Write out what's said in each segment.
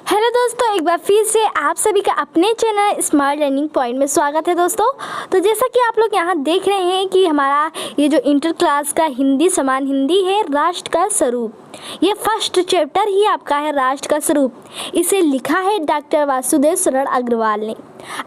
Hello दोस्तों, एक बार फिर से आप सभी का अपने चैनल स्मार्ट लर्निंग पॉइंट में स्वागत है दोस्तों। तो जैसा कि आप लोग यहाँ देख रहे हैं कि हमारा ये जो इंटर क्लास का हिंदी समान हिंदी है, राष्ट्र का स्वरूप, ये फर्स्ट चैप्टर ही आपका है राष्ट्र का स्वरूप। इसे लिखा है डॉक्टर वासुदेव शरण अग्रवाल ने।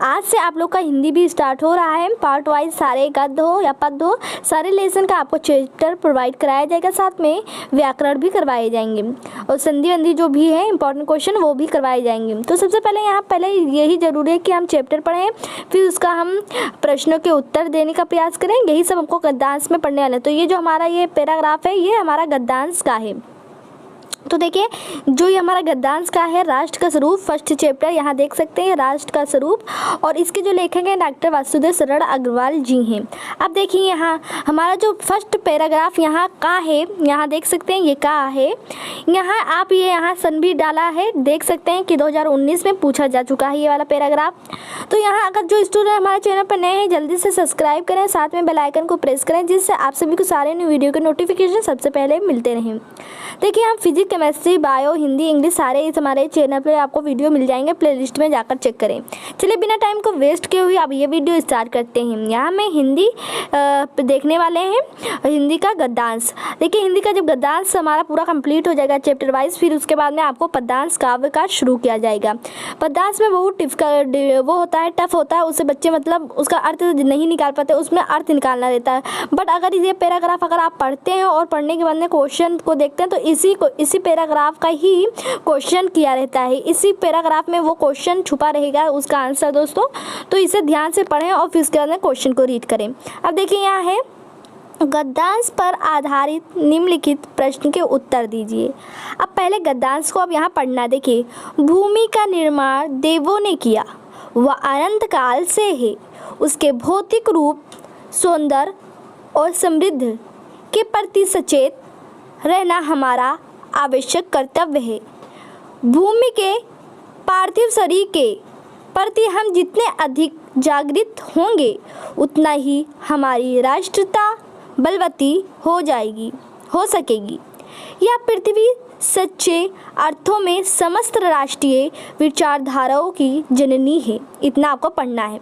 आज से आप लोग का हिंदी भी स्टार्ट हो रहा है। पार्ट वाइज सारे गद्य हो या पद्य हो, सारे लेसन का आपको चैप्टर प्रोवाइड कराया जाएगा, साथ में व्याकरण भी करवाए जाएंगे और संधि वंधि जो भी है इंपॉर्टेंट क्वेश्चन वो भी करवाए जाएंगे। तो सबसे पहले यहाँ यही जरूरी है कि हम चैप्टर पढ़ें, फिर उसका हम प्रश्नों के उत्तर देने का प्रयास करें। यही सब हमको गद्यांश में पढ़ने वाले हैं। तो ये जो हमारा ये पैराग्राफ है, ये हमारा गद्यांश का है। तो देखिए, जो ये हमारा गद्यांश का है राष्ट्र का स्वरूप, फर्स्ट चैप्टर यहाँ देख सकते हैं राष्ट्र का स्वरूप, और इसके जो लेखक हैं डॉक्टर वासुदेव शरण अग्रवाल जी हैं। अब देखिए यहाँ हमारा जो फर्स्ट पैराग्राफ यहाँ का है, यहाँ देख सकते हैं ये का है। यहाँ आप ये यहाँ सन भी डाला है, देख सकते हैं कि 2019 में पूछा जा चुका है ये वाला पैराग्राफ। तो यहाँ अगर जो स्टूडेंट हमारे चैनल पर नए हैं, जल्दी से सब्सक्राइब करें, साथ में बेल आइकन को प्रेस करें, जिससे आप सभी को सारे न्यू वीडियो के नोटिफिकेशन सबसे पहले मिलते रहें। देखिए, हम physics, chemistry, bio, Hindi, English सारे इस हमारे चैनल पे आपको वीडियो मिल जाएंगे, प्लेलिस्ट में जाकर चेक करें। चलिए बिना टाइम को वेस्ट किए हुए अब ये वीडियो स्टार्ट करते हैं। यहाँ में हिंदी देखने वाले हैं, हिंदी का गद्यांश। देखिए, हिंदी का जब गद्यांश हमारा पूरा कंप्लीट हो जाएगा चैप्टर वाइज, फिर उसके बाद में आपको पद्यांश काव्य का शुरू किया जाएगा। पद्यांश में बहुत वो होता है, टफ होता है, उससे बच्चे मतलब उसका अर्थ नहीं निकाल पाते, उसमें अर्थ निकालना रहता है। बट अगर ये पैराग्राफ अगर आप पढ़ते हैं और पढ़ने के बाद में क्वेश्चन को देखते हैं, तो इसी पैराग्राफ का ही क्वेश्चन किया रहता है। इसी पैराग्राफ में वो क्वेश्चन छुपा रहेगा, उसका आंसर दोस्तों। तो इसे ध्यान से पढ़ें और फिर उसके बाद में क्वेश्चन को रीड करें। अब देखिए, यहाँ है गद्यांश पर आधारित निम्नलिखित प्रश्न के उत्तर दीजिए। अब पहले गद्यांश को अब यहाँ पढ़ना। देखिए, भूमि का निर्माण देवों ने किया, वह अनंत काल से है, उसके भौतिक रूप, सौंदर्य और समृद्धि के प्रति सचेत रहना हमारा आवश्यक कर्तव्य है। भूमि के पार्थिव शरीर के प्रति हम जितने अधिक जागृत होंगे, उतना ही हमारी राष्ट्रीयता बलवती हो सकेगी। यह पृथ्वी सच्चे अर्थों में समस्त राष्ट्रीय विचारधाराओं की जननी है। इतना आपको पढ़ना है।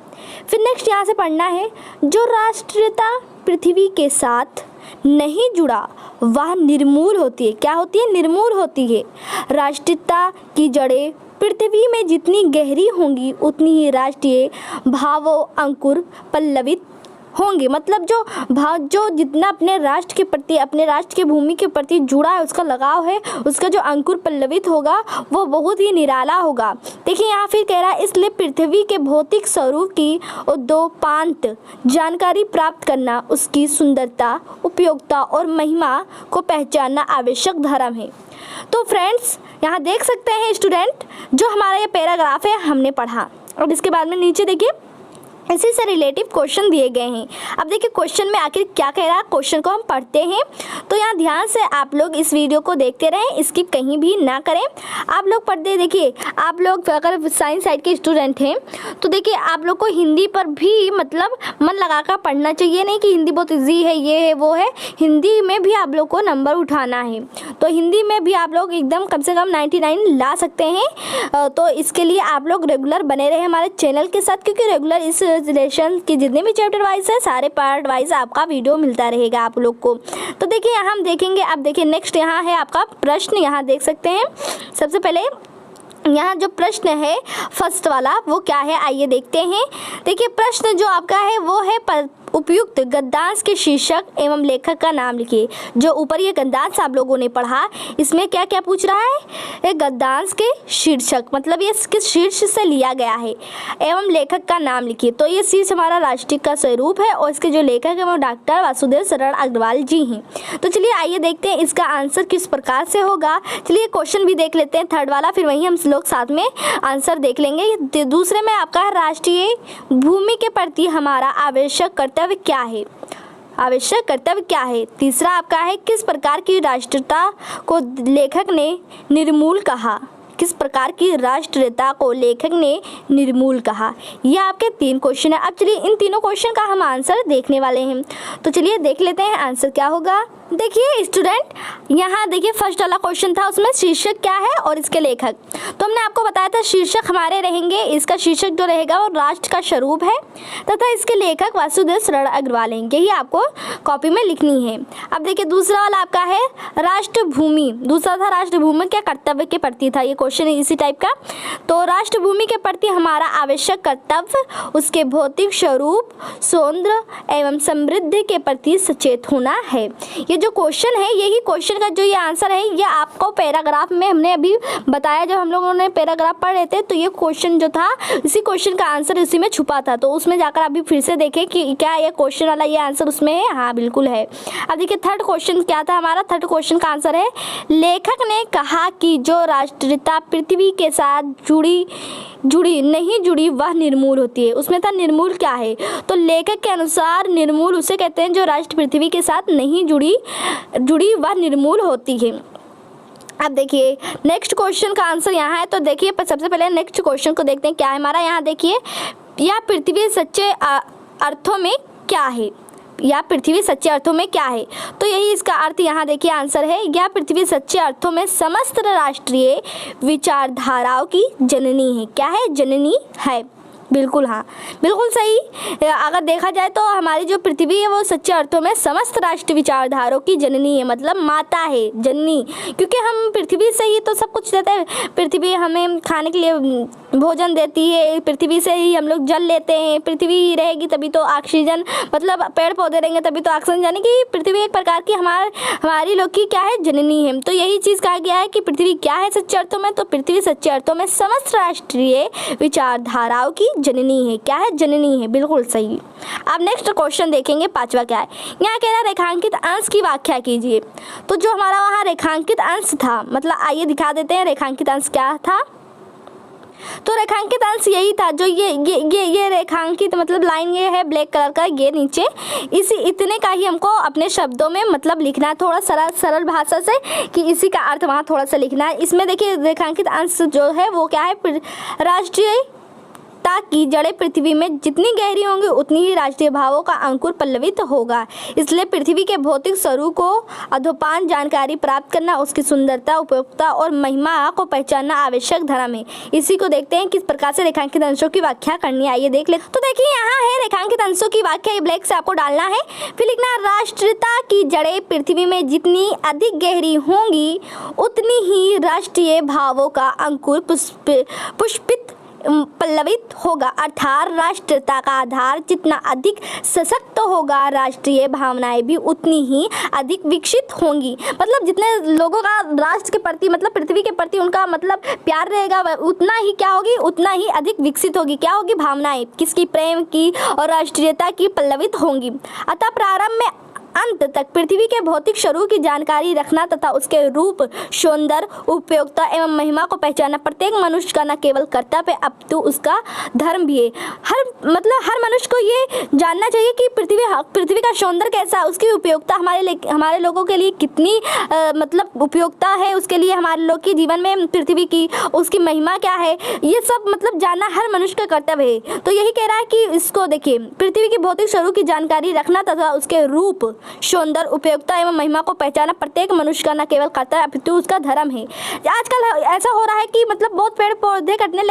फिर नेक्स्ट यहाँ से पढ़ना है, जो राष्ट्रीयता पृथ्वी के साथ नहीं जुड़ा वह निर्मूल होती है। क्या होती है? निर्मूल होती है। राष्ट्रीयता की जड़ें पृथ्वी में जितनी गहरी होंगी, उतनी ही राष्ट्रीय भावों अंकुर पल्लवित होंगे। मतलब जो भाव जो जितना अपने राष्ट्र के प्रति, अपने राष्ट्र की भूमि के प्रति जुड़ा है, उसका लगाव है, उसका जो अंकुर पल्लवित होगा वो बहुत ही निराला होगा। देखिए, यहाँ फिर कह रहा है, इसलिए पृथ्वी के भौतिक स्वरूप की उद्योपांत जानकारी प्राप्त करना, उसकी सुंदरता, उपयोगिता और महिमा को पहचानना आवश्यक धर्म है। तो फ्रेंड्स, यहाँ देख सकते हैं स्टूडेंट, जो हमारा ये पैराग्राफ है हमने पढ़ा, और इसके बाद में नीचे देखिए इसी से रिलेटिव क्वेश्चन दिए गए हैं। अब देखिए क्वेश्चन में आखिर क्या कह रहा है, क्वेश्चन को हम पढ़ते हैं। तो यहाँ ध्यान से आप लोग इस वीडियो को देखते रहें, स्किप कहीं भी ना करें। आप लोग पढ़ते, देखिए आप लोग अगर साइंस साइड के स्टूडेंट हैं तो देखिए आप लोग को हिंदी पर भी मतलब मन लगाकर पढ़ना चाहिए। नहीं कि हिंदी बहुत ईजी है, ये है वो है, हिंदी में भी आप लोग को नंबर उठाना है। तो हिंदी में भी आप लोग एकदम कम से कम 99 ला सकते हैं। तो इसके लिए आप लोग रेगुलर बने रहे हमारे चैनल के साथ, क्योंकि रेगुलर इस रिलेशन के जितने भी चैप्टर वाइज है, सारे पार्ट वाइज आपका वीडियो मिलता रहेगा आप लोग को। तो देखिए, यहाँ हम देखेंगे। अब देखिए नेक्स्ट यहाँ है आपका प्रश्न, यहाँ देख सकते हैं। सबसे पहले यहाँ जो प्रश्न है फर्स्ट वाला वो क्या है, आइए देखते हैं। देखिए, प्रश्न जो आपका है वो है उपयुक्त गद्यांश के शीर्षक एवं लेखक का नाम लिखिए। जो ऊपर ये गद्यांश आप लोगों ने पढ़ा, इसमें क्या क्या पूछ रहा है, गद्यांश के शीर्षक, मतलब ये किस शीर्ष से लिया गया है, एवं लेखक का नाम लिखिए। तो ये शीर्ष हमारा राष्ट्रीय का स्वरूप है, और इसके जो लेखक है वो डॉक्टर वासुदेव शरण अग्रवाल जी हैं। तो चलिए आइए देखते हैं इसका आंसर किस प्रकार से होगा। चलिए क्वेश्चन भी देख लेते हैं थर्ड वाला, फिर वहीं हम लोग साथ में आंसर देख लेंगे। दूसरे में आपका राष्ट्रीय भूमि के प्रति हमारा आवश्यक कर्तव्य क्या है, आवश्यक कर्तव्य क्या है। तीसरा आपका है, किस प्रकार की राष्ट्रीयता को लेखक ने निर्मूल कहा, किस प्रकार की राष्ट्रीयता को लेखक ने निर्मूल कहा। ये आपके 3 क्वेश्चन है। अब चलिए इन तीनों क्वेश्चन का हम आंसर देखने वाले हैं। तो चलिए देख लेते हैं आंसर क्या होगा। देखिए स्टूडेंट, यहाँ देखिए फर्स्ट वाला क्वेश्चन था, उसमें शीर्षक क्या है और इसके लेखक। तो हमने आपको बताया था शीर्षक हमारे रहेंगे, इसका शीर्षक जो रहेगा वो राष्ट्र का स्वरूप है तथा इसके लेखक वासुदेव शरण अग्रवाल हैं। यही आपको कॉपी में लिखनी है। अब देखिए दूसरा वाला आपका है राष्ट्रभूमि। दूसरा था राष्ट्रभूमि क्या कर्तव्य के प्रति था, ये क्वेश्चन है इसी टाइप का। तो राष्ट्रभूमि के प्रति हमारा आवश्यक कर्तव्य, उसके भौतिक स्वरूप, सौंदर्य एवं समृद्धि के प्रति सचेत होना है। ये जो क्वेश्चन है, यही क्वेश्चन का जो ये आंसर है, ये आपको पैराग्राफ में हमने अभी बताया, जब हम लोगों ने पैराग्राफ पढ़ रहे थे तो ये क्वेश्चन जो था, इसी क्वेश्चन का आंसर इसी में छुपा था। तो उसमें जाकर अभी फिर से देखें कि क्या ये क्वेश्चन वाला ये आंसर उसमें है। हाँ बिल्कुल है। अब देखिए थर्ड क्वेश्चन क्या था हमारा। थर्ड क्वेश्चन का आंसर है, लेखक ने कहा कि जो राष्ट्रीयता पृथ्वी के साथ नहीं जुड़ी वह निर्मूल होती है। उसमें था निर्मूल क्या है, तो लेखक के अनुसार निर्मूल उसे कहते हैं जो राष्ट्र पृथ्वी के साथ नहीं जुड़ी वह निर्मूल होती है। अब देखिए नेक्स्ट क्वेश्चन का आंसर यहाँ है। तो देखिए सबसे पहले नेक्स्ट क्वेश्चन को देखते हैं क्या है हमारा। यहाँ देखिए, यह पृथ्वी सच्चे अर्थों में क्या है, या पृथ्वी सच्चे अर्थों में क्या है। तो यही इसका अर्थ यहाँ देखिए आंसर है, यह पृथ्वी सच्चे अर्थों में समस्त राष्ट्रीय विचारधाराओं की जननी है। क्या है, जननी है। बिल्कुल हाँ, बिल्कुल सही। अगर देखा जाए तो हमारी जो पृथ्वी है वो सच्चे अर्थों में समस्त राष्ट्रीय विचारधाराओं की जननी है, मतलब माता है, जननी। क्योंकि हम पृथ्वी से ही तो सब कुछ देते हैं। पृथ्वी हमें खाने के लिए भोजन देती है, पृथ्वी से ही हम लोग जल लेते हैं। पृथ्वी रहेगी तभी तो ऑक्सीजन, मतलब पेड़ पौधे रहेंगे तभी तो ऑक्सीजन, यानी कि पृथ्वी एक प्रकार की हमारी लोग की क्या है, जननी है। तो यही चीज़ कहा गया है कि पृथ्वी क्या है सच्चे अर्थों में, तो पृथ्वी सच्चे अर्थों में समस्त राष्ट्रीय विचारधाराओं की जननी है। क्या है, जननी है। बिल्कुल सही। अब नेक्स्ट क्वेश्चन देखेंगे, पांचवा क्या है। यहाँ कह रहा है रेखांकित अंश की व्याख्या कीजिए। तो जो हमारा वहाँ रेखांकित अंश था, मतलब आइए दिखा देते हैं रेखांकित अंश क्या था। तो रेखांकित अंश यही था जो ये रेखांकित मतलब लाइन ये है ब्लैक कलर का, ये नीचे इतने का ही हमको अपने शब्दों में मतलब लिखना है, थोड़ा सरल भाषा से, कि इसी का अर्थ वहाँ थोड़ा सा लिखना है। इसमें देखिए रेखांकित अंश जो है वो क्या है, राष्ट्रीय की जड़ें पृथ्वी में जितनी गहरी होंगी उतनी ही राष्ट्रीय भावों का अंकुर पल्लवित होगा। इसलिए पृथ्वी के भौतिक स्वरूप को अधोपान जानकारी प्राप्त करना, उसकी सुंदरता, उपयोगिता और महिमा को पहचानना आवश्यक धर्म है। इसी को देखते हैं किस प्रकार से रेखांकित अंशों की व्याख्या करनी है। आइए देख ले। तो देखिए यहाँ है रेखांकित अंशों की व्याख्या, ये ब्लैक से आपको डालना है, फिर लिखना राष्ट्रीयता की जड़ें पृथ्वी में जितनी अधिक गहरी होंगी उतनी ही राष्ट्रीय भावों का अंकुर पुष्पित पल्लवित होगा। अर्थात राष्ट्रीयता का आधार जितना अधिक सशक्त होगा, राष्ट्रीय भावनाएं भी उतनी ही अधिक विकसित होंगी। मतलब जितने लोगों का राष्ट्र के प्रति मतलब पृथ्वी के प्रति उनका मतलब प्यार रहेगा, उतना ही क्या होगी, उतना ही अधिक विकसित होगी। क्या होगी, भावनाएं किसकी, प्रेम की और राष्ट्रीयता की पल्लवित होंगी। अतः प्रारंभ में अंत तक पृथ्वी के भौतिक स्वरूप की जानकारी रखना तथा उसके रूप, सौंदर्य, उपयोगिता एवं महिमा को पहचानना प्रत्येक मनुष्य का न केवल कर्तव्य अपितु उसका धर्म भी है। हर मनुष्य को ये जानना चाहिए कि पृथ्वी का सौंदर्य कैसा है, उसकी उपयोगिता हमारे लोगों के लिए कितनी मतलब उपयोगिता है, उसके लिए हमारे लोग के जीवन में पृथ्वी की उसकी महिमा क्या है, ये सब मतलब जानना हर मनुष्य का कर्तव्य है। तो यही कह रहा है कि इसको देखिए, पृथ्वी के भौतिक स्वरूप की जानकारी रखना तथा उसके रूप, सौंदर्य, उपयोगिता एवं महिमा को पहचाना प्रत्येक मनुष्य का न केवल कर्तव्य अपितु उसका धर्म है। आजकल ऐसा हो रहा है कि मतलब बहुत पेड़ पौधे कटने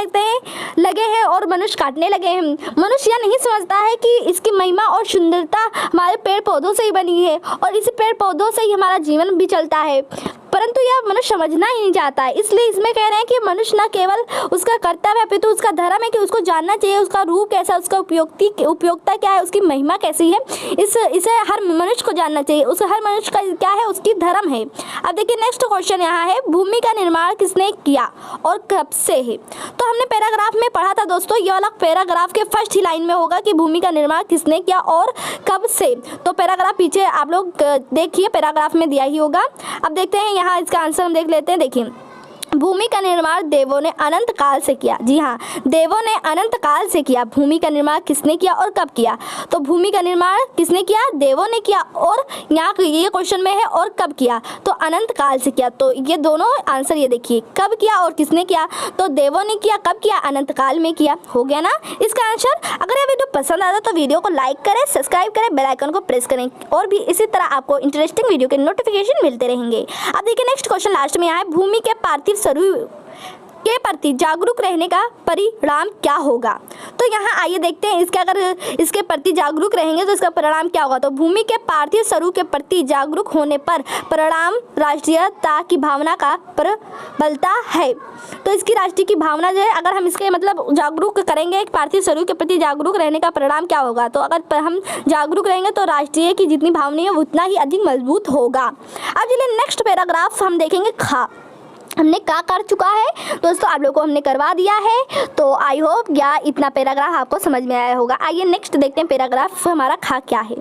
लगे हैं और मनुष्य काटने लगे हैं। मनुष्य यह नहीं समझता है कि इसकी महिमा और सुंदरता हमारे पेड़ पौधों से ही बनी है और इसी पेड़ पौधों से ही हमारा जीवन भी चलता है, परंतु यह मनुष्य समझना ही नहीं चाहता है। इसलिए इसमें कह रहे हैं कि मनुष्य न केवल उसका कर्तव्य अपितु उसका धर्म है कि उसको जानना चाहिए उसका रूप कैसा, उसका उपयोगिता क्या है, उसकी महिमा कैसी है, इसे हर मनुष्य को जानना चाहिए। उस हर मनुष्य का क्या है, उसकी धर्म है। अब देखिए नेक्स्ट क्वेश्चन यहाँ है, भूमि का निर्माण किसने किया और कब से है। तो हमने पैराग्राफ में पढ़ा था दोस्तों, ये वाला पैराग्राफ के फर्स्ट ही लाइन में होगा कि भूमि का निर्माण किसने किया और कब से। तो पैराग्राफ पीछे आप लोग देखिए, पैराग्राफ में दिया ही होगा। अब देखते हैं यहाँ इसका आंसर हम देख लेते हैं। देखिए भूमि का निर्माण देवों ने अनंत काल से किया। जी हाँ, देवों ने अनंत काल से किया। भूमि का निर्माण किसने किया और कब किया? तो भूमि का निर्माण किसने किया? देवों ने किया। और यहाँ ये क्वेश्चन में है और कब किया, तो अनंत काल से किया। तो ये दोनों आंसर ये देखिए, कब किया और किसने किया, तो देवों ने किया। कब किया? अनंत काल में किया। हो गया ना इसका आंसर। अगर ये वीडियो पसंद आता तो वीडियो को लाइक करें, सब्सक्राइब करें, बेल आइकन को प्रेस करें और भी इसी तरह आपको इंटरेस्टिंग वीडियो के नोटिफिकेशन मिलते रहेंगे। अब देखिए नेक्स्ट क्वेश्चन लास्ट में यहाँ है, भूमि के पार्थिव स्वरूप के प्रति जागरूक रहने का परिणाम क्या होगा? तो यहाँ आइए देखते हैं इसके, अगर इसके प्रति जागरूक रहेंगे तो इसका परिणाम क्या होगा। तो भूमि के पार्थिव स्वरूप के प्रति जागरूक होने पर परिणाम राष्ट्रीयता की भावना का प्रबलता है। तो इसकी राष्ट्रीय की भावना जो है, अगर हम इसके मतलब जागरूक करेंगे, पार्थिव स्वरूप के प्रति जागरूक रहने का परिणाम क्या होगा, तो अगर हम जागरूक रहेंगे तो राष्ट्रीय की जितनी भावना है उतना ही अधिक मजबूत होगा। अब चलिए नेक्स्ट पैराग्राफ हम देखेंगे। हमने क्या कर चुका है दोस्तों, आप लोगों को हमने करवा दिया है। तो आई होप या इतना पैराग्राफ आपको समझ में आया होगा। आइए नेक्स्ट देखते हैं पैराग्राफ हमारा क्या है।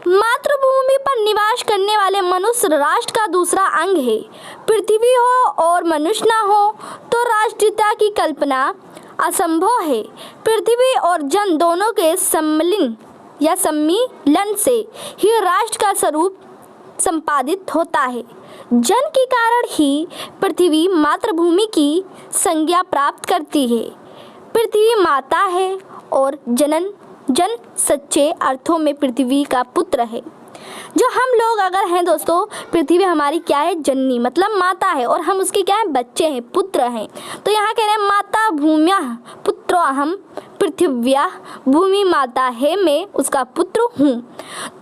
मातृभूमि पर निवास करने वाले मनुष्य राष्ट्र का दूसरा अंग है। पृथ्वी हो और मनुष्य ना हो तो राष्ट्रीयता की कल्पना असंभव है। पृथ्वी और जन दोनों के सम्मिलन या सम्मिलन से ही राष्ट्र का स्वरूप संपादित होता है। जन के कारण ही पृथ्वी मातृभूमि की संज्ञा प्राप्त करती है। पृथ्वी माता है और जन सच्चे अर्थों में पृथ्वी का पुत्र है। जो हम लोग अगर हैं दोस्तों, पृथ्वी हमारी क्या है? जननी, मतलब माता है, और हम उसके क्या है? बच्चे हैं, पुत्र हैं। तो यहाँ कह रहे हैं माता भूम्या पुत्रो अहम पृथिव्या, भूमि माता है, मैं उसका पुत्र हूँ।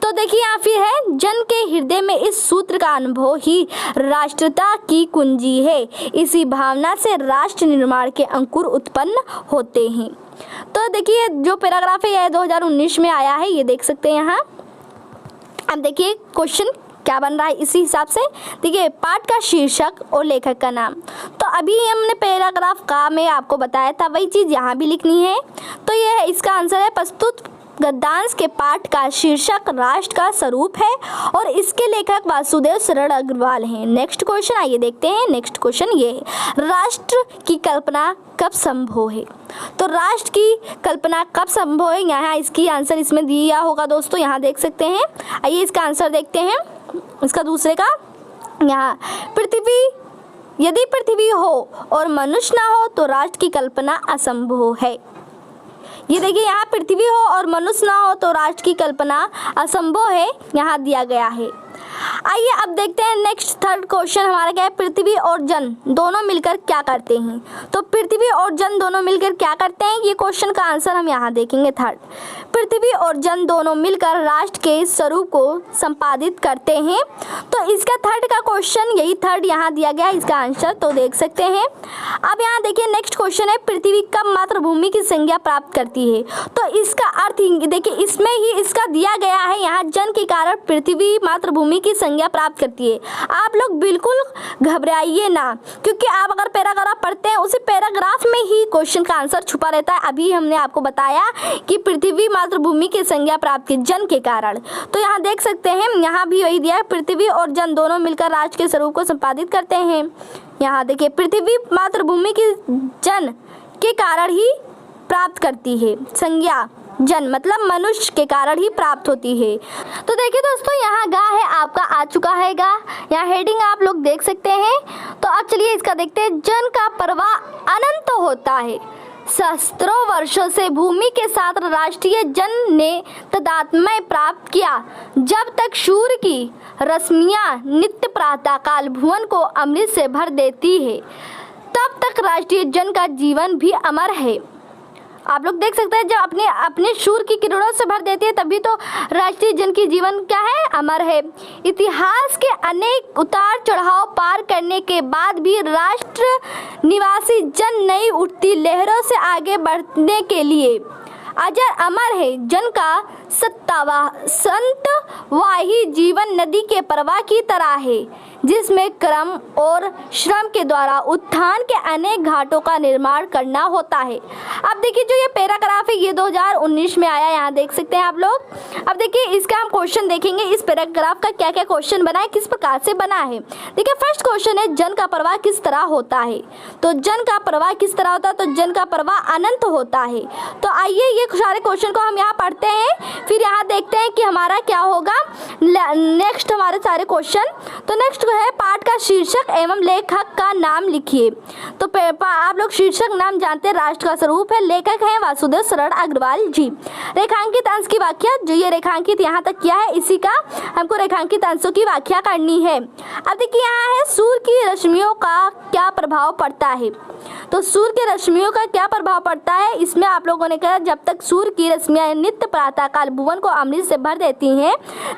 तो देखिए यहाँ फिर है, जन के हृदय में इस सूत्र का अनुभव ही राष्ट्रता की कुंजी है। इसी भावना से राष्ट्र निर्माण के अंकुर उत्पन्न होते हैं। तो देखिए जो पैराग्राफ है यह 2019 में आया है, ये देख सकते हैं यहाँ। अब देखिए क्वेश्चन क्या बन रहा है इसी हिसाब से। देखिए पाठ का शीर्षक और लेखक का नाम। तो अभी हमने पैराग्राफ का में आपको बताया था, वही चीज़ यहाँ भी लिखनी है। तो यह इसका आंसर है, प्रस्तुत गद्यांश के पाठ का शीर्षक राष्ट्र का स्वरूप है और इसके लेखक वासुदेव शरण अग्रवाल हैं। नेक्स्ट क्वेश्चन आइए देखते हैं। नेक्स्ट क्वेश्चन ये है, राष्ट्र की कल्पना कब संभव है? तो राष्ट्र की कल्पना कब संभव है, यहाँ इसकी आंसर इसमें दिया होगा दोस्तों, यहाँ देख सकते हैं। आइए इसका आंसर देखते हैं, इसका दूसरे का। यहाँ पृथ्वी, यदि पृथ्वी हो और मनुष्य ना हो तो राष्ट्र की कल्पना असंभव है। ये देखिए यहाँ पृथ्वी हो और मनुष्य ना हो तो राष्ट्र की कल्पना असंभव है, यहाँ दिया गया है। आइए अब देखते हैं नेक्स्ट थर्ड क्वेश्चन हमारा क्या है, पृथ्वी और जन दोनों मिलकर क्या करते हैं? तो पृथ्वी और जन दोनों मिलकर क्या करते हैं, ये क्वेश्चन का आंसर हम यहाँ देखेंगे। थर्ड, पृथ्वी और जन दोनों मिलकर राष्ट्र के स्वरूप को संपादित करते हैं। तो इसका थर्ड का क्वेश्चन यही थर्ड यहाँ दिया गया है, इसका आंसर तो देख सकते हैं। अब यहाँ देखिए नेक्स्ट क्वेश्चन है, पृथ्वी कब मातृभूमि की संज्ञा प्राप्त करती है? तो इसका अर्थ देखिए इसमें ही इसका दिया गया है, यहाँ जन के कारण पृथ्वी मातृभूमि की संज्ञा प्राप्त करती है। आप लोग बिल्कुल घबराइए ना, क्योंकि आप अगर पैराग्राफ पढ़ते हैं उसी पैराग्राफ में ही क्वेश्चन का आंसर छुपा रहता है। अभी हमने आपको बताया कि पृथ्वी मातृभूमि की संज्ञा प्राप्त की जन के कारण। तो यहाँ देख सकते हैं, यहाँ भी वही दिया है, पृथ्वी और जन दोनों मिलकर राष्ट्र के स्वरूप को संपादित करते हैं। यहाँ देखिए पृथ्वी मातृभूमि की जन के कारण ही प्राप्त करती है संज्ञा, जन मतलब मनुष्य के कारण ही प्राप्त होती है। तो देखिए दोस्तों यहाँ गा है आपका आ चुका है गा, यहाँ हेडिंग आप लोग देख सकते हैं। तो अब चलिए इसका देखते हैं, जन का प्रवाह अनंत होता है। सहस्त्रों वर्षों से भूमि के साथ राष्ट्रीय जन ने तादात्म्य प्राप्त किया। जब तक सूर्य की रश्मियाँ नित्य प्रातःकाल भुवन को अमृत से भर देती है, तब तक राष्ट्रीय जन का जीवन भी अमर है। आप लोग देख सकते हैं, जब अपने सूर्य की किरणों से भर देती है तभी तो राष्ट्रीय जन की जीवन क्या है, अमर है। इतिहास के अनेक उतार चढ़ाव पार करने के बाद भी राष्ट्र निवासी जन नई उठती लहरों से आगे बढ़ने के लिए अजर अमर है। जन का संतवाही जीवन नदी के प्रवाह की तरह है, जिसमें क्रम और श्रम के द्वारा उत्थान के अनेक घाटों का निर्माण करना होता है। अब देखिए जो ये पैराग्राफ है ये 2019 में आया, यहाँ देख सकते हैं आप लोग। अब देखिए इसका हम क्वेश्चन देखेंगे, इस पैराग्राफ का क्या क्या क्वेश्चन बना है, किस प्रकार से बना है। देखिए फर्स्ट क्वेश्चन है जन का प्रवाह किस तरह होता है। तो जन का प्रवाह किस तरह होता है, तो जन का प्रवाह अनंत होता है। तो आइए ये सारे क्वेश्चन को हम यहाँ पढ़ते हैं, फिर यहाँ देखते हैं कि हमारा क्या होगा नेक्स्ट हमारे सारे क्वेश्चन। तो नेक्स्ट है पाठ का शीर्षक एवं लेखक का नाम लिखिए। तो आप लोग शीर्षक नाम जानते हैं, राष्ट्र का स्वरूप है, लेखक है वासुदेव शरण अग्रवाल जी। रेखांकित अंश की व्याख्या, जो ये रेखांकित यहाँ तक किया है इसी का हमको रेखांकित अंशों की व्याख्या करनी है। अब देखिए यहाँ है सूर्य की रश्मियों का क्या प्रभाव पड़ता है। तो सूर्य की रश्मियों का क्या प्रभाव पड़ता है, इसमें आप लोगों ने कहा जब तक सूर्य की रश्मियां नित्य प्रातःकाल भुवन को अमृत से भर देती हैं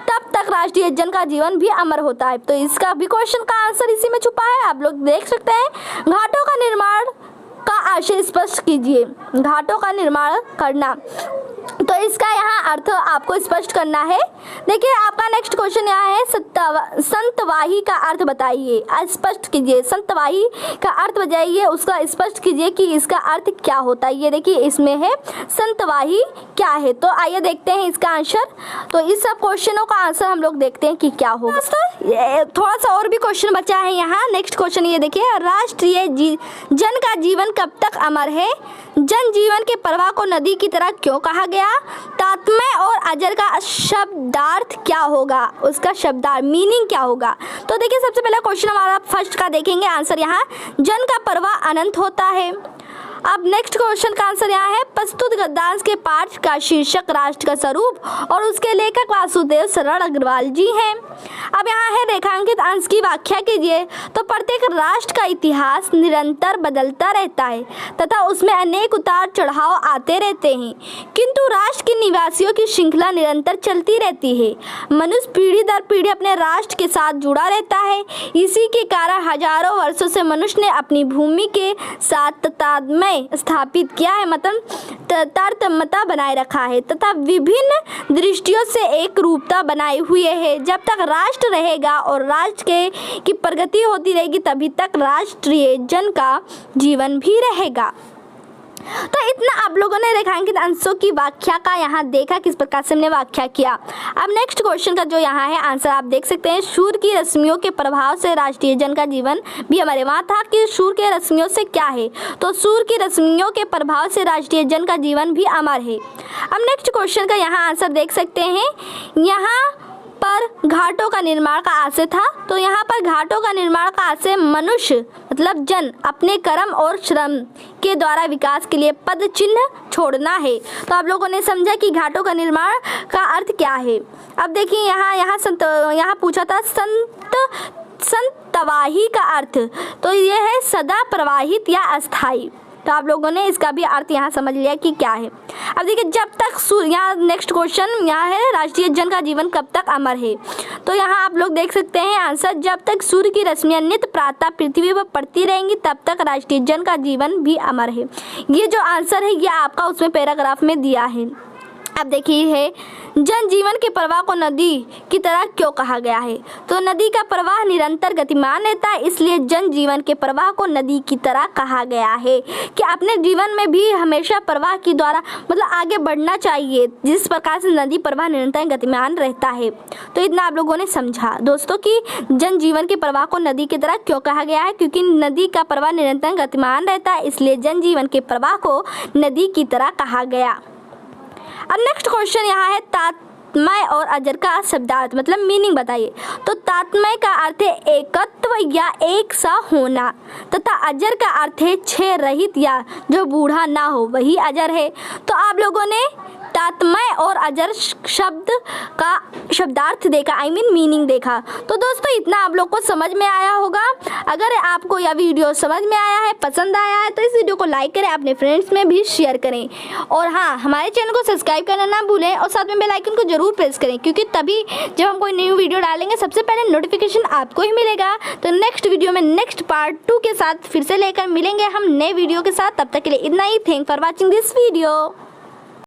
तब तक राष्ट्रीय जन का जीवन भी अमर होता है। तो इसका भी क्वेश्चन का आंसर इसी में छुपा है, आप लोग देख सकते हैं। घाटों का निर्माण का आशय स्पष्ट कीजिए। घाटों का निर्माण करना, तो इसका यहाँ अर्थ आपको स्पष्ट करना है। देखिए आपका नेक्स्ट क्वेश्चन यहाँ है संतवाही का अर्थ बताइए, स्पष्ट कीजिए। संतवाही का अर्थ बताइए, उसका स्पष्ट कीजिए कि इसका अर्थ क्या होता है। ये देखिए इसमें है संतवाही क्या है। तो आइए देखते हैं इसका आंसर। तो इस सब क्वेश्चनों का आंसर हम लोग देखते हैं कि क्या होगा। थोड़ा सा और भी क्वेश्चन बचा है यहाँ। नेक्स्ट क्वेश्चन ये देखिए, राष्ट्रीय जन का जीवन कब तक अमर है। जन जीवन के प्रवाह को नदी की तरह क्यों कहा गया। तात्म्य और अजर का शब्दार्थ क्या होगा, उसका शब्दार्थ मीनिंग क्या होगा। तो देखिए सबसे पहला क्वेश्चन हमारा फर्स्ट का देखेंगे आंसर यहाँ, जन का प्रवाह अनंत होता है। अब नेक्स्ट क्वेश्चन का आंसर यहाँ है, प्रस्तुत गद्यांश के पाठ का शीर्षक राष्ट्र का स्वरूप और उसके लेखक वासुदेव शरण अग्रवाल जी हैं। अब यहाँ है रेखांकित अंश की व्याख्या कीजिए। तो प्रत्येक राष्ट्र का इतिहास निरंतर बदलता रहता है तथा उसमें अनेक उतार चढ़ाव आते रहते हैं, किंतु राष्ट्र के निवासियों की श्रृंखला निरंतर चलती रहती है। मनुष्य पीढ़ी दर पीढ़ी अपने राष्ट्र के साथ जुड़ा रहता है। इसी के कारण हजारों वर्षों से मनुष्य ने अपनी भूमि के साथ तादात्म्य स्थापित किया है, मतलब तारतम्यता बनाए रखा है तथा विभिन्न दृष्टियों से एक रूपता बनाए हुए है। जब तक राष्ट्र रहेगा और राष्ट्र की प्रगति होती रहेगी तभी तक राष्ट्रीय जन का जीवन भी रहेगा। तो इतना आप लोगों ने रेखांकित अंशों की व्याख्या का यहाँ देखा, किस प्रकार से हमने व्याख्या किया। अब नेक्स्ट क्वेश्चन का जो यहाँ है आंसर आप देख सकते हैं, सूर्य की रश्मियों के प्रभाव से राष्ट्रीय जन का जीवन भी हमारे वहाँ था कि सूर्य के रश्मियों से क्या है। तो सूर्य की रश्मियों के प्रभाव से राष्ट्रीय जन का जीवन भी अमर है। अब नेक्स्ट क्वेश्चन का यहाँ आंसर देख सकते हैं, यहाँ पर घाटों का निर्माण का आशय था। तो यहाँ पर घाटों का निर्माण का आशय मनुष्य मतलब जन अपने कर्म और श्रम के द्वारा विकास के लिए पद चिन्ह छोड़ना है। तो आप लोगों ने समझा कि घाटों का निर्माण का अर्थ क्या है। अब देखिए यहाँ पूछा था संतवाही का अर्थ, तो ये है सदा प्रवाहित या अस्थायी। तो आप लोगों ने इसका भी अर्थ यहाँ समझ लिया कि क्या है। अब देखिए जब तक सूर्य, यहाँ नेक्स्ट क्वेश्चन यहाँ है राष्ट्रीय जन का जीवन कब तक अमर है। तो यहाँ आप लोग देख सकते हैं आंसर, जब तक सूर्य की रश्मियाँ नित्य प्रातः पृथ्वी पर पड़ती रहेंगी तब तक राष्ट्रीय जन का जीवन भी अमर है। ये जो आंसर है ये आपका उसमें पैराग्राफ में दिया है। अब देखिए है जन जीवन के प्रवाह को नदी की तरह क्यों कहा गया है। तो नदी का प्रवाह निरंतर गतिमान रहता है, इसलिए जन जीवन के प्रवाह को नदी की तरह कहा गया है कि अपने जीवन में भी हमेशा प्रवाह के द्वारा मतलब आगे बढ़ना चाहिए, जिस प्रकार से नदी प्रवाह निरंतर गतिमान रहता है। तो इतना आप लोगों ने समझा दोस्तों कि जन जीवन के प्रवाह को नदी की तरह क्यों कहा गया है, क्योंकि नदी का प्रवाह निरंतर गतिमान रहता है, इसलिए जन जीवन के प्रवाह को नदी की तरह कहा गया। अब नेक्स्ट क्वेश्चन यहाँ है तात्म्य और अजर का शब्दार्थ मतलब मीनिंग बताइए। तो तात्म्य का अर्थ है एकत्व या एक सा होना तथा अजर का अर्थ है क्षय रहित या जो बूढ़ा ना हो, वही अजर है। तो आप लोगों ने तात्म्य और अजर शब्द का शब्दार्थ देखा, मीनिंग देखा। तो दोस्तों इतना आप लोग को समझ में आया होगा। अगर आपको यह वीडियो समझ में आया है, पसंद आया है, तो इस वीडियो को लाइक करें, अपने फ्रेंड्स में भी शेयर करें और हाँ हमारे चैनल को सब्सक्राइब करना ना भूलें और साथ में बेल आइकन को जरूर प्रेस करें, क्योंकि तभी जब हम कोई न्यू वीडियो डालेंगे सबसे पहले नोटिफिकेशन आपको ही मिलेगा। तो नेक्स्ट वीडियो में नेक्स्ट पार्ट 2 के साथ फिर से लेकर मिलेंगे हम नए वीडियो के साथ। तब तक के लिए इतना ही। Thank for watching this video.